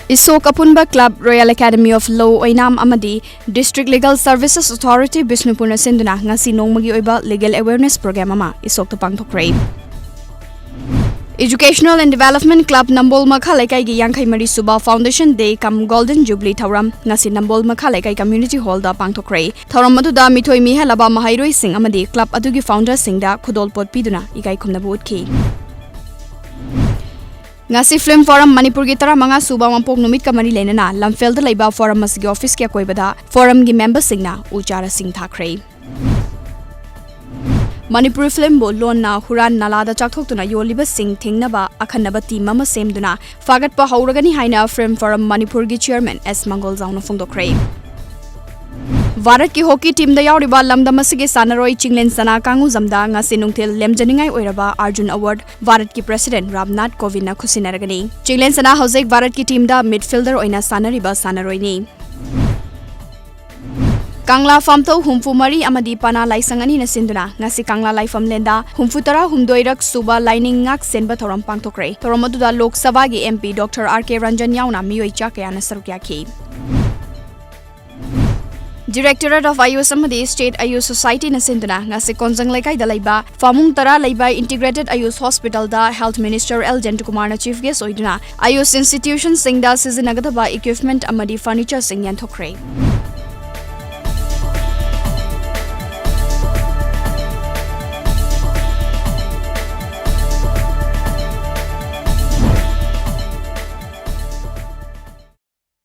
Isok Apunba Club Royal Academy of Law Oinam Amadi District Legal Services Authority Bishnupur na sinduna ngasi nongmagi oiba legal awareness program ama isok ta pangthokre. Educational and Development Club Nambol Makha Laikai gi Yangkhai Mari Suba Foundation Day kam Golden Jubilee Thauram ngasi Nambol Makha Laikai Community Hall da pangthokre. Thauram maduda mithoi mi helaba mahairoi sing amadi club adugi founder singda khudol pot piduna ikai khumnabu utki. Ngasi Film Forum Manipur gi tara manga suba mampok numit ka mari lenana lamfel da laiba forum masigi office kya koibada forum gi member singna uchara sing thakre. Manipuri Film bo lon na huran nalada chakthokuna yoliba sing thingnaba akhanaba team mama semduna fagat pa hauragani haina Film Forum Manipur gi chairman S Mangol Zauna phongdokre. Bharat ki hockey team da yauriba lamdam asigi sanaroi chinglen sana kangu zamda ngasi nungthil lemjaningai oiraba Arjun Award Bharat ki president Ramnath Kovind na khusinaragani. Chinglen sana hojek Bharat ki team da midfielder oina sanariba sanaroi ni. Kangla famto humfu mari amadi pana laisangani na sinduna ngasi Kangla laifam lenda humfu tara humdoirak suba lining ngak senba thoram pangthokre. Thoram aduda Lok Sabha gi MP Dr. R.K. Ranjan yauna miyoi chakya na sarukya ki. Directorate of Ayus Amadi State Ayus Society na sinduna ngasi konjang laikai da laiba famung tara laiba Integrated Ayus Hospital da Health Minister L. Jentukumar na chief guest oiduna Ayus institution singda sizinagada ba equipment amadi furniture sing yan thokre.